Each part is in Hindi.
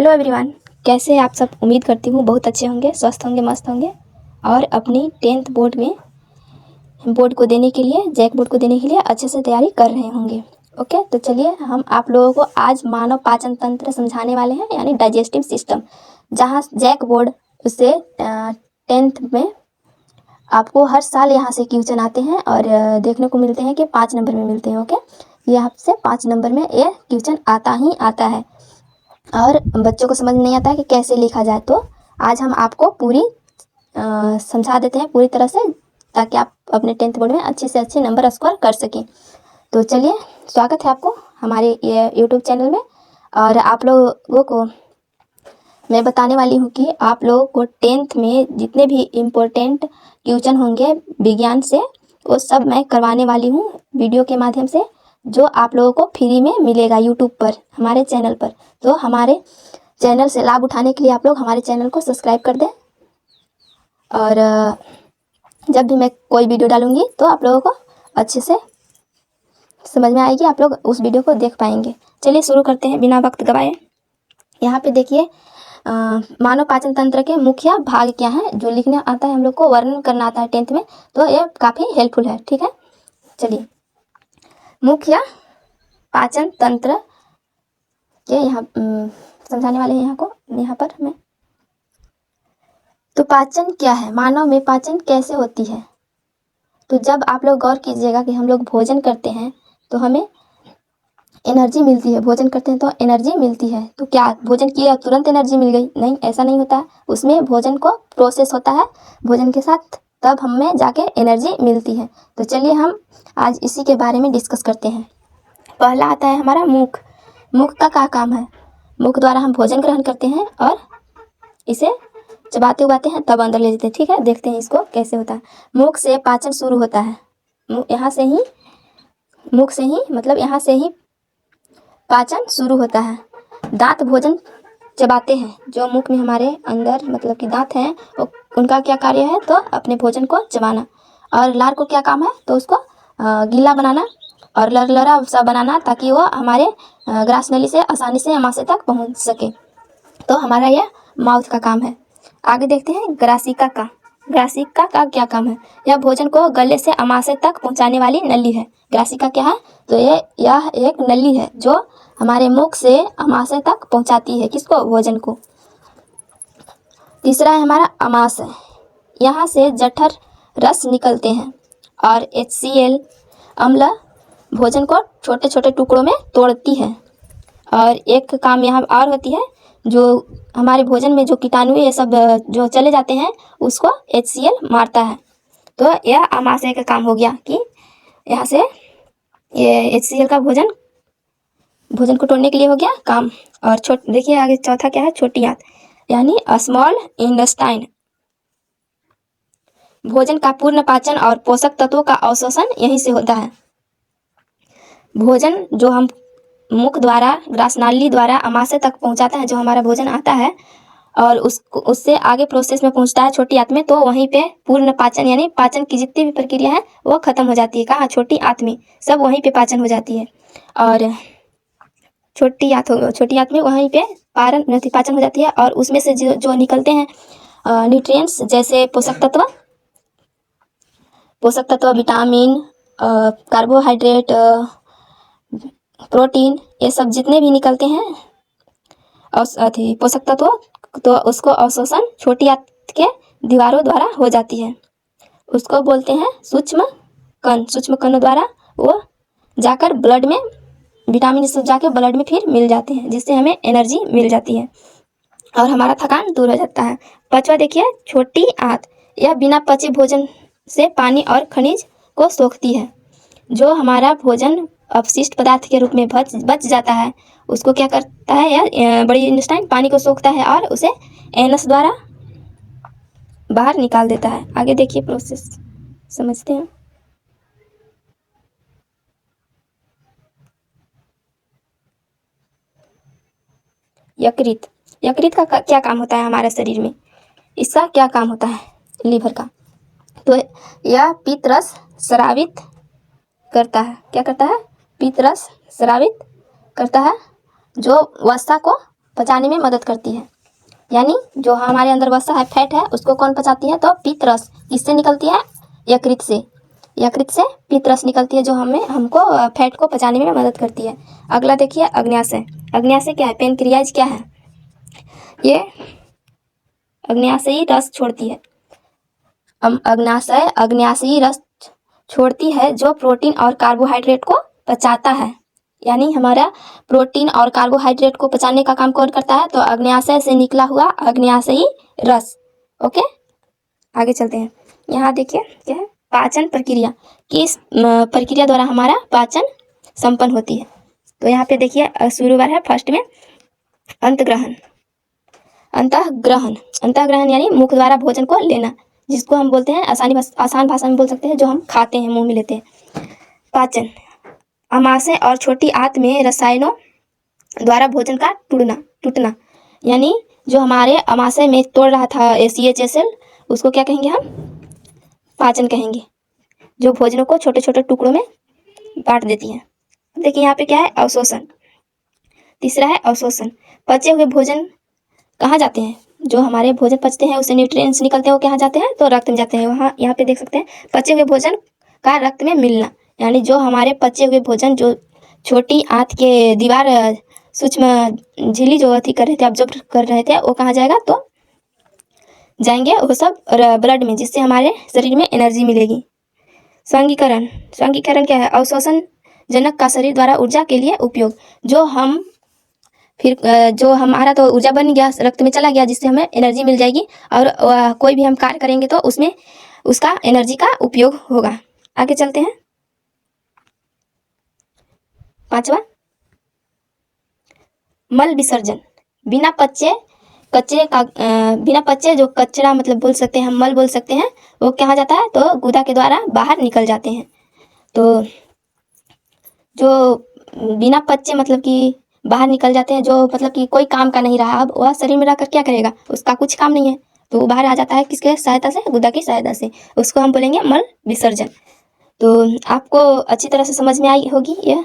हेलो एवरीवन, कैसे हैं आप सब। उम्मीद करती हूँ बहुत अच्छे होंगे, स्वस्थ होंगे, मस्त होंगे और अपनी 10th बोर्ड को देने के लिए, जैक बोर्ड को देने के लिए अच्छे से तैयारी कर रहे होंगे। ओके, तो चलिए हम आप लोगों को आज मानव पाचन तंत्र समझाने वाले हैं, यानी डाइजेस्टिव सिस्टम। जहाँ जैक बोर्ड उससे 10th में आपको हर साल यहाँ से क्वेश्चन आते हैं और देखने को मिलते हैं कि 5 नंबर में मिलते हैं। ओके, ये आपसे 5 नंबर में ये क्वेश्चन आता ही आता है और बच्चों को समझ नहीं आता है कि कैसे लिखा जाए। तो आज हम आपको पूरी समझा देते हैं पूरी तरह से, ताकि आप अपने 10th बोर्ड में अच्छे से अच्छे नंबर स्कोर कर सकें। तो चलिए, स्वागत है आपको हमारे ये यूट्यूब चैनल में। और आप लोगों को मैं बताने वाली हूँ कि आप लोगों को 10th में जितने भी इम्पोर्टेंट क्वेश्चन होंगे विज्ञान से, वो सब मैं करवाने वाली हूँ वीडियो के माध्यम से, जो आप लोगों को फ्री में मिलेगा यूट्यूब पर, हमारे चैनल पर। तो हमारे चैनल से लाभ उठाने के लिए आप लोग हमारे चैनल को सब्सक्राइब कर दें, और जब भी मैं कोई वीडियो डालूंगी तो आप लोगों को अच्छे से समझ में आएगी, आप लोग उस वीडियो को देख पाएंगे। चलिए शुरू करते हैं बिना वक्त गवाए। यहाँ पे देखिए, मानव पाचन तंत्र के मुख्य भाग क्या है, जो लिखने आता है हम लोग को, वर्णन करना आता है 10th में, तो ये काफ़ी हेल्पफुल है। ठीक है, चलिए मुख्य पाचन तंत्र के यहाँ समझाने वाले हैं यहाँ पर मैं। तो पाचन क्या है, मानव में पाचन कैसे होती है। तो जब आप लोग गौर कीजिएगा कि हम लोग भोजन करते हैं तो हमें एनर्जी मिलती है, भोजन करते हैं तो एनर्जी मिलती है। तो क्या भोजन किया तुरंत एनर्जी मिल गई? नहीं, ऐसा नहीं होता है। उसमें भोजन को प्रोसेस होता है भोजन के साथ, तब हमें जाके एनर्जी मिलती है। तो चलिए हम आज इसी के बारे में डिस्कस करते हैं। पहला आता है हमारा मुख। मुख का क्या काम है? मुख द्वारा हम भोजन ग्रहण करते हैं और इसे चबाते उबाते हैं, तब अंदर ले जाते हैं। ठीक है, देखते हैं इसको कैसे होता है। मुख से पाचन शुरू होता है। यहाँ से ही, मुख से ही मतलब यहाँ से ही पाचन शुरू होता है। दांत भोजन चबाते हैं, जो मुख में हमारे अंदर मतलब कि दांत हैं, उनका क्या कार्य है? तो अपने भोजन को चबाना। और लार को क्या काम है? तो उसको गीला बनाना और लरलरा सा बनाना, ताकि वो हमारे ग्रास नली से आसानी से अमाशय तक पहुंच सके। तो हमारा यह माउथ का काम है। आगे देखते हैं ग्रासिका का। ग्रासिका का क्या काम है? यह भोजन को गले से अमाशय तक पहुंचाने वाली नली है। ग्रासिका क्या है? तो यह एक नली है जो हमारे मुख से अमाशय तक पहुंचाती है, किसको? भोजन को। तीसरा है हमारा अमाशय। यहाँ से जठर रस निकलते हैं और HCl अम्ल भोजन को छोटे छोटे टुकड़ों में तोड़ती है। और एक काम यहाँ और होती है, जो हमारे भोजन में जो कीटाणु ये सब जो चले जाते हैं, उसको HCl मारता है। तो यह अमाशय का काम हो गया कि यहाँ से ये HCl का भोजन को तोड़ने के लिए हो गया काम। और देखिए आगे चौथा क्या है? छोटी आंत, यानी स्मॉल इंटेस्टाइन। भोजन का पूर्ण पाचन और पोषक तत्वों का अवशोषण यहीं से होता है। भोजन जो हम मुख द्वारा, ग्रासनाली द्वारा अमाशय तक पहुंचाता है, जो हमारा भोजन आता है, और उससे आगे प्रोसेस में पहुंचता है छोटी आंत में, तो वहीं पे पूर्ण पाचन, यानी पाचन की जितनी भी प्रक्रिया है वो खत्म हो जाती है। कहाँ? छोटी आंत में, सब वहीं पे पाचन हो जाती है। और छोटी आंत में वहीं पे पाचन हो जाती है। और उसमें से जो निकलते हैं न्यूट्रिएंट्स, जैसे पोषक तत्व, विटामिन, कार्बोहाइड्रेट, प्रोटीन, ये सब जितने भी निकलते हैं पोषक तत्व, तो उसको अवशोषण छोटी आंत के दीवारों द्वारा हो जाती है। उसको बोलते हैं सूक्ष्म कण। सूक्ष्म कणों द्वारा वो जाकर ब्लड में, विटामिन सब जाके ब्लड में फिर मिल जाते हैं, जिससे हमें एनर्जी मिल जाती है और हमारा थकान दूर हो जाता है। पांचवा देखिए, छोटी आंत। यह बिना पचे भोजन से पानी और खनिज को सोखती है। जो हमारा भोजन अपशिष्ट पदार्थ के रूप में बच जाता है, उसको क्या करता है? यह बड़ी इंटेस्टाइन पानी को सोखता है और उसे एनस द्वारा बाहर निकाल देता है। आगे देखिए प्रोसेस समझते हैं। यकृत। यकृत का क्या काम होता है हमारे शरीर में? इसका क्या काम होता है? लीवर का। तो यह पित्त रस स्रावित करता है। क्या करता है? पित्त रस स्रावित करता है, जो वसा को पचाने में मदद करती है। यानी जो हमारे अंदर वसा है, फैट है, उसको कौन पचाती है? तो पित्त रस। किससे निकलती है? यकृत से। यकृत से पित्त रस निकलती है जो हमको फैट को पचाने में मदद करती है। अगला देखिए अग्न्याशय। अग्न्याशय क्या है? पेनक्रियाज क्या है? ये अग्न्याशयी रस छोड़ती है। अग्न्याशयी रस छोड़ती है जो प्रोटीन और कार्बोहाइड्रेट को पचाता है। यानी हमारा प्रोटीन और कार्बोहाइड्रेट को पचाने का काम कौन करता है? तो अग्न्याशय से निकला हुआ अग्न्याशयी रस। ओके, आगे चलते हैं। यहाँ देखिए क्या है? पाचन प्रक्रिया। किस प्रक्रिया द्वारा हमारा पाचन संपन्न होती है? तो यहाँ पे देखिए शुरू बार है फर्स्ट में अंतग्रहण। अंतग्रहण यानी मुख द्वारा भोजन को लेना, जिसको हम बोलते हैं आसान भाषा में बोल सकते हैं जो हम खाते हैं, मुंह में लेते हैं। पाचन, अमाशय और छोटी आंत में रसायनों द्वारा भोजन का टूटना। यानी जो हमारे अमाशय में तोड़ रहा था CHSL, उसको क्या कहेंगे हम? पाचन कहेंगे। जो भोजनों को छोटे छोटे टुकड़ों में बांट देती है। देखिए यहाँ पे क्या है? अवशोषण। तीसरा है अवशोषण। पचे हुए भोजन कहाँ जाते हैं? जो हमारे भोजन पचते हैं उससे न्यूट्रिएंट्स निकलते हैं, वो कहाँ जाते हैं? तो रक्त में जाते हैं। वहाँ यहाँ पे देख सकते हैं पचे हुए भोजन का रक्त में मिलना। यानी जो हमारे पचे हुए भोजन जो छोटी आंत के दीवार सूक्ष्म झिल्ली जो अथी कर रहे थे, ऑब्जर्व कर रहे थे, वो कहाँ जाएगा? तो जाएंगे वो सब ब्लड में, जिससे हमारे शरीर में एनर्जी मिलेगी। स्वांगीकरण क्या है? अवशोषण जनक का शरीर द्वारा ऊर्जा के लिए उपयोग। जो हमारा तो ऊर्जा बन गया, रक्त में चला गया, जिससे हमें एनर्जी मिल जाएगी और कोई भी हम कार्य करेंगे तो उसमें उसका एनर्जी का उपयोग होगा। आगे चलते हैं। पांचवा, मल विसर्जन। बिना पचे जो कचरा मतलब बोल सकते हैं हम, मल बोल सकते हैं, वो कहाँ जाता है? तो गुदा के द्वारा बाहर निकल जाते हैं। तो जो बिना पचे मतलब कि बाहर निकल जाते हैं, जो मतलब कि कोई काम का नहीं रहा, अब वह शरीर में रहकर क्या करेगा? उसका कुछ काम नहीं है, तो वो बाहर आ जाता है। किसके सहायता से? गुदा की सहायता से। उसको हम बोलेंगे मल विसर्जन। तो आपको अच्छी तरह से समझ में आई होगी यह।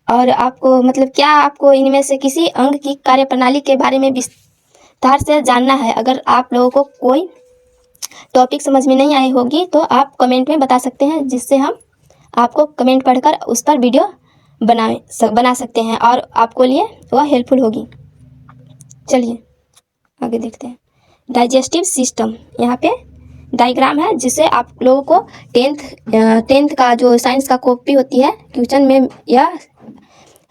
और आपको मतलब क्या आपको इनमें से किसी अंग की कार्यप्रणाली के बारे में विस्तार से जानना है? अगर आप लोगों को कोई टॉपिक समझ में नहीं आई होगी तो आप कमेंट में बता सकते हैं, जिससे हम आपको कमेंट पढ़कर उस पर वीडियो बना सकते हैं और आपको लिए वह हेल्पफुल होगी। चलिए आगे देखते हैं। Digestive system. यहाँ पे डायग्राम है, जिससे आप लोगों को टेंथ का जो साइंस का कॉपी होती है, क्वेश्चन में यह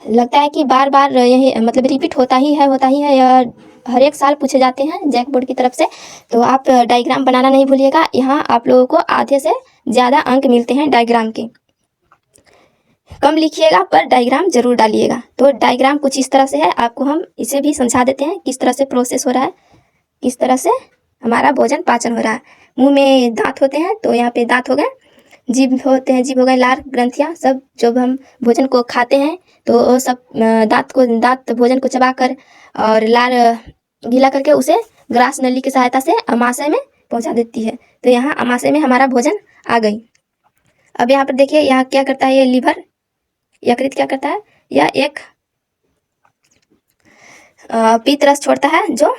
लगता है कि बार बार यही मतलब रिपीट होता ही है। यह हर एक साल पूछे जाते हैं जैक बोर्ड की तरफ से। तो आप डायग्राम बनाना नहीं भूलिएगा। यहाँ आप लोगों को आधे से ज़्यादा अंक मिलते हैं डायग्राम के। कम लिखिएगा पर डायग्राम जरूर डालिएगा। तो डायग्राम कुछ इस तरह से है, आपको हम इसे भी समझा देते हैं किस तरह से प्रोसेस हो रहा है, किस तरह से हमारा भोजन पाचन हो रहा है। मुंह में दांत होते हैं, तो यहाँ पे दांत हो गए, जीभ होते हैं, जीभ हो गए, लार ग्रंथियाँ सब। जब हम भोजन को खाते हैं तो वो सब दांत भोजन को चबाकर और लार गीला करके उसे ग्रास नली की सहायता से अमाशय में पहुँचा देती है। तो यहाँ अमाशय में हमारा भोजन आ गई। अब यहाँ पर देखिए यहाँ क्या करता है ये लीवर, यकृत क्या करता है? यह एक पित्त रस छोड़ता है जो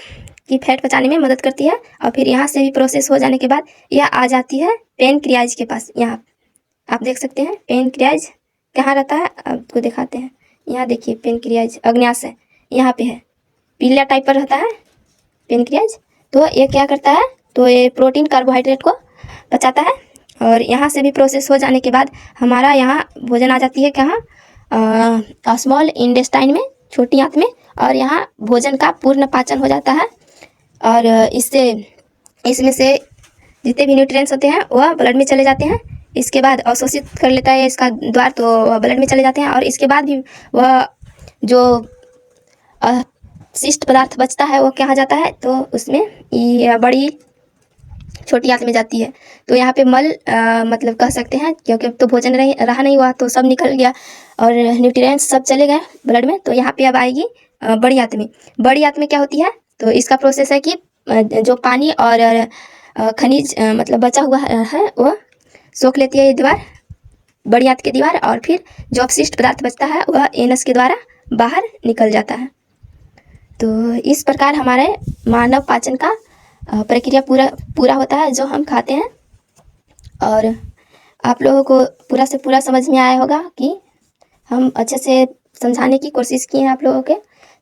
कि फैट पचाने में मदद करती है। और फिर यहाँ से भी प्रोसेस हो जाने के बाद यह आ जाती है पेनक्रियाज के पास। यहाँ आप देख सकते हैं पेनक्रियाज कहाँ रहता है, आपको दिखाते हैं। यहाँ देखिए पेनक्रियाज अग्न्याशय यहाँ पे है, पीला टाइप पर रहता है पेनक्रियाज। तो ये क्या करता है? तो ये प्रोटीन कार्बोहाइड्रेट को पचाता है। और यहाँ से भी प्रोसेस हो जाने के बाद हमारा यहाँ भोजन आ जाती है कहाँ? स्मॉल इंटेस्टाइन में, छोटी आंत में। और यहाँ भोजन का पूर्ण पाचन हो जाता है और इसमें से जितने भी न्यूट्रिएंट्स होते हैं वह ब्लड में चले जाते हैं। इसके बाद अवशोषित कर लेता है इसका द्वार, तो वह ब्लड में चले जाते हैं। और इसके बाद भी वह जो शिष्ट पदार्थ बचता है वो कहाँ जाता है? तो उसमें ये बड़ी छोटी आंत में जाती है। तो यहाँ पे मल मतलब कह सकते हैं, क्योंकि अब तो भोजन रहा नहीं हुआ, तो सब निकल गया और न्यूट्रिएंट्स सब चले गए ब्लड में। तो यहाँ पे अब आएगी बड़ी आंत में। बड़ी आंत में क्या होती है? तो इसका प्रोसेस है कि जो पानी और खनिज मतलब बचा हुआ है वह सोख लेती है ये दीवार, बड़ी आंत की दीवार। और फिर जो अपशिष्ट पदार्थ बचता है वह एनस के द्वारा बाहर निकल जाता है। तो इस प्रकार हमारे मानव पाचन का प्रक्रिया पूरा होता है जो हम खाते हैं। और आप लोगों को पूरा से पूरा समझ में आया होगा कि हम अच्छे से समझाने की कोशिश की है आप लोगों के।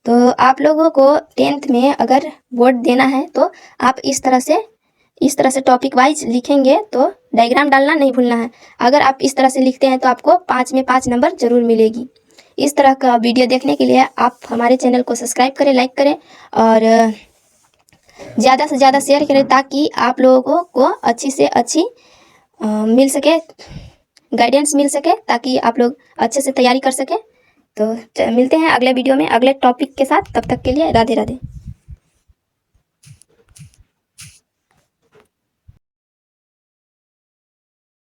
तो आप लोगों को 10th में अगर बोर्ड देना है तो आप इस तरह से टॉपिक वाइज लिखेंगे, तो डायग्राम डालना नहीं भूलना है। अगर आप इस तरह से लिखते हैं तो आपको 5 में 5 नंबर जरूर मिलेगी। इस तरह का वीडियो देखने के लिए आप हमारे चैनल को सब्सक्राइब करें, लाइक करें और ज़्यादा से ज़्यादा शेयर करें, ताकि आप लोगों को अच्छी से अच्छी मिल सके, गाइडेंस मिल सके, ताकि आप लोग अच्छे से तैयारी कर सकें। तो मिलते हैं अगले वीडियो में अगले टॉपिक के साथ। तब तक के लिए राधे राधे।